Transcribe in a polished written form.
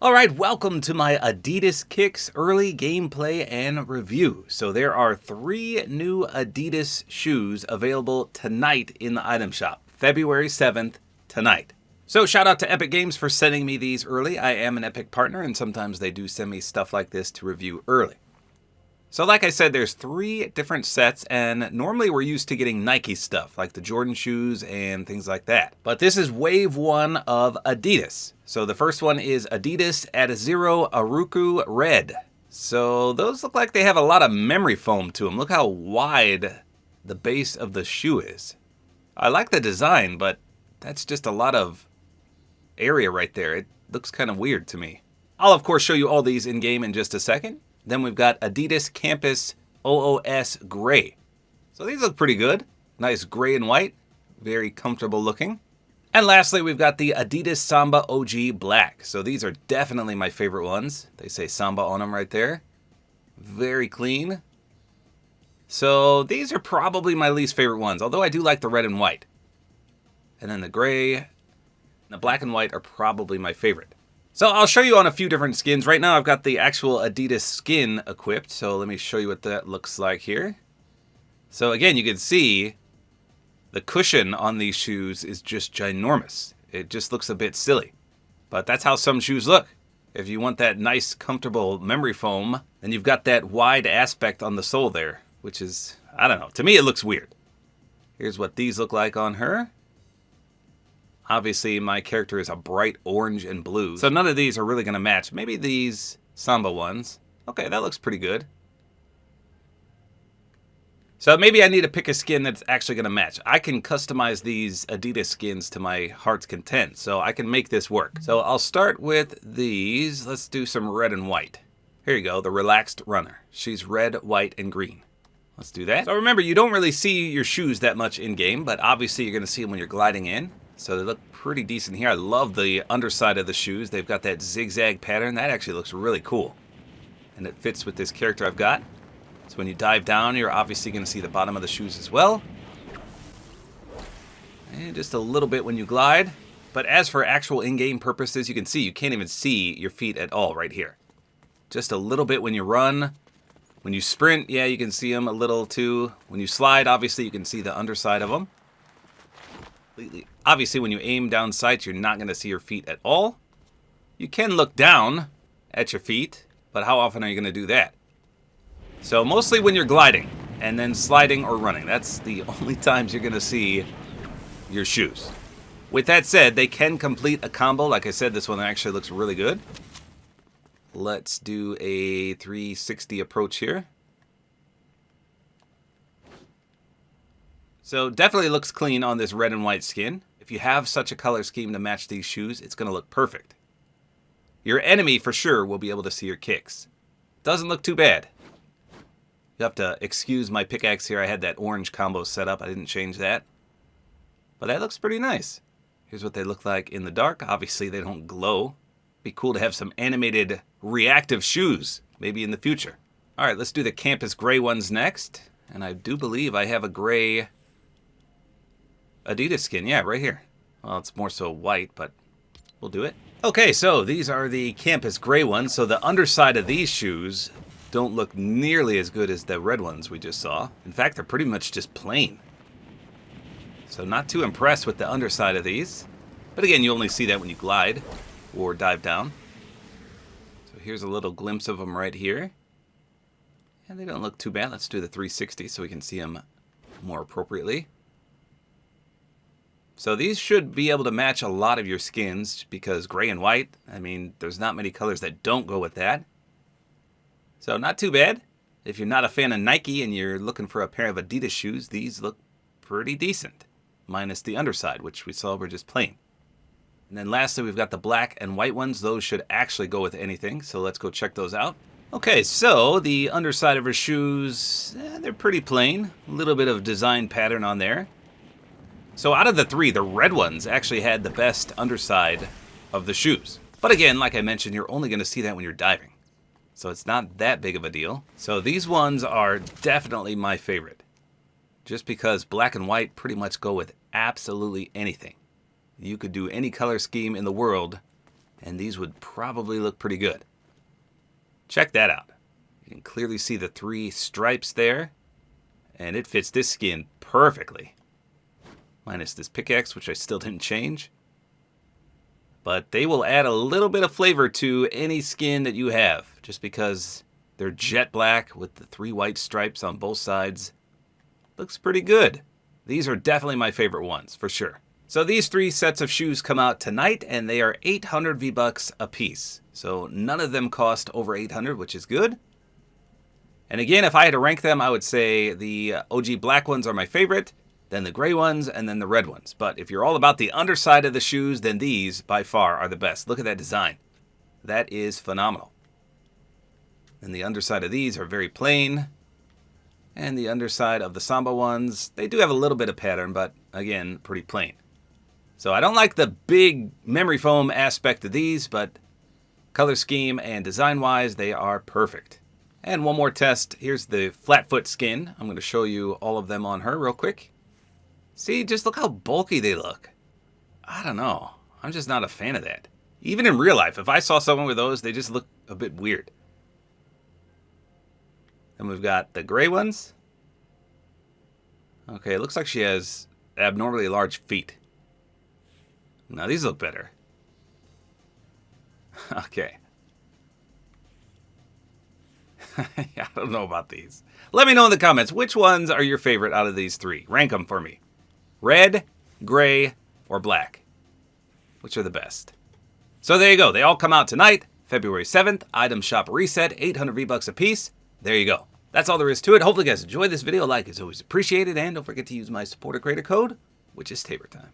Alright, welcome to my Adidas Kicks early gameplay and review. So there are 3 new Adidas shoes available tonight in the item shop. February 7th, tonight. So shout out to Epic Games for sending me these early. I am an Epic partner and sometimes they do send me stuff like this to review early. So like I said, there's 3 different sets, and normally we're used to getting Nike stuff, like the Jordan shoes and things like that. But this is wave 1 of Adidas. So the first one is Adidas Adizero Aruku Red. So those look like they have a lot of memory foam to them. Look how wide the base of the shoe is. I like the design, but that's just a lot of area right there. It looks kind of weird to me. I'll of course show you all these in game in just a second. Then we've got Adidas Campus OOS Gray. So these look pretty good. Nice gray and white. Very comfortable looking. And lastly, we've got the Adidas Samba OG Black. So these are definitely my favorite ones. They say Samba on them right there. Very clean. So these are probably my least favorite ones, although I do like the red and white. And then the gray and the black and white are probably my favorite. So I'll show you on a few different skins. Right now I've got the actual Adidas skin equipped, so let me show you what that looks like here. So again, you can see the cushion on these shoes is just ginormous. It just looks a bit silly. But that's how some shoes look. If you want that nice, comfortable memory foam, then you've got that wide aspect on the sole there, which is, I don't know, to me it looks weird. Here's what these look like on her. Obviously, my character is a bright orange and blue, so none of these are really going to match. Maybe these Samba ones. Okay, that looks pretty good. So maybe I need to pick a skin that's actually going to match. I can customize these Adidas skins to my heart's content, so I can make this work. So I'll start with these. Let's do some red and white. Here you go, the Relaxed Runner. She's red, white, and green. Let's do that. So remember, you don't really see your shoes that much in-game, but obviously you're going to see them when you're gliding in. So they look pretty decent here. I love the underside of the shoes. They've got that zigzag pattern. That actually looks really cool. And it fits with this character I've got. So when you dive down, you're obviously going to see the bottom of the shoes as well. And just a little bit when you glide. But as for actual in-game purposes, you can see you can't even see your feet at all right here. Just a little bit when you run. When you sprint, yeah, you can see them a little too. When you slide, obviously you can see the underside of them. Obviously, when you aim down sights, you're not going to see your feet at all. You can look down at your feet, but how often are you going to do that? So mostly when you're gliding, and then sliding or running. That's the only times you're going to see your shoes. With that said, they can complete a combo. Like I said, this one actually looks really good. Let's do a 360 approach here. So definitely looks clean on this red and white skin. If you have such a color scheme to match these shoes, it's going to look perfect. Your enemy for sure will be able to see your kicks. Doesn't look too bad. You have to excuse my pickaxe here. I had that orange combo set up. I didn't change that. But that looks pretty nice. Here's what they look like in the dark. Obviously they don't glow. Be cool to have some animated reactive shoes maybe in the future. All right, let's do the Campus Gray ones next. And I do believe I have a gray Adidas skin, yeah, right here. Well, it's more so white, but we'll do it. Okay, so these are the Campus Gray ones. So the underside of these shoes don't look nearly as good as the red ones we just saw. In fact, they're pretty much just plain. So not too impressed with the underside of these. But again, you only see that when you glide or dive down. So here's a little glimpse of them right here. And they don't look too bad. Let's do the 360 so we can see them more appropriately. So these should be able to match a lot of your skins because gray and white, I mean, there's not many colors that don't go with that. So not too bad. If you're not a fan of Nike and you're looking for a pair of Adidas shoes, these look pretty decent. Minus the underside, which we saw were just plain. And then lastly, we've got the black and white ones. Those should actually go with anything, so let's go check those out. Okay, so the underside of her shoes, they're pretty plain. A little bit of design pattern on there. So out of the 3, the red ones actually had the best underside of the shoes. But again, like I mentioned, you're only going to see that when you're diving. So it's not that big of a deal. So these ones are definitely my favorite. Just because black and white pretty much go with absolutely anything. You could do any color scheme in the world and these would probably look pretty good. Check that out. You can clearly see the 3 stripes there, and it fits this skin perfectly. Minus this pickaxe, which I still didn't change. But they will add a little bit of flavor to any skin that you have, just because they're jet black with the 3 white stripes on both sides. Looks pretty good. These are definitely my favorite ones, for sure. So these 3 sets of shoes come out tonight, and they are 800 V-Bucks a piece. So none of them cost over 800, which is good. And again, if I had to rank them, I would say the OG black ones are my favorite, then the gray ones, and then the red ones. But if you're all about the underside of the shoes, then these, by far, are the best. Look at that design. That is phenomenal. And the underside of these are very plain. And the underside of the Samba ones, they do have a little bit of pattern, but again, pretty plain. So I don't like the big memory foam aspect of these, but color scheme and design-wise, they are perfect. And one more test. Here's the flat-foot skin. I'm going to show you all of them on her real quick. See, just look how bulky they look. I don't know. I'm just not a fan of that. Even in real life, if I saw someone with those, they just look a bit weird. Then we've got the gray ones. Okay, it looks like she has abnormally large feet. Now these look better. Okay. I don't know about these. Let me know in the comments, which ones are your favorite out of these 3? Rank them for me. Red, gray, or black? Which are the best? So there you go. They all come out tonight, February 7th. Item shop reset, 800 V-Bucks a piece. There you go. That's all there is to it. Hopefully you guys enjoyed this video. Like is always appreciated. And don't forget to use my Support-A-Creator code, which is tabortime.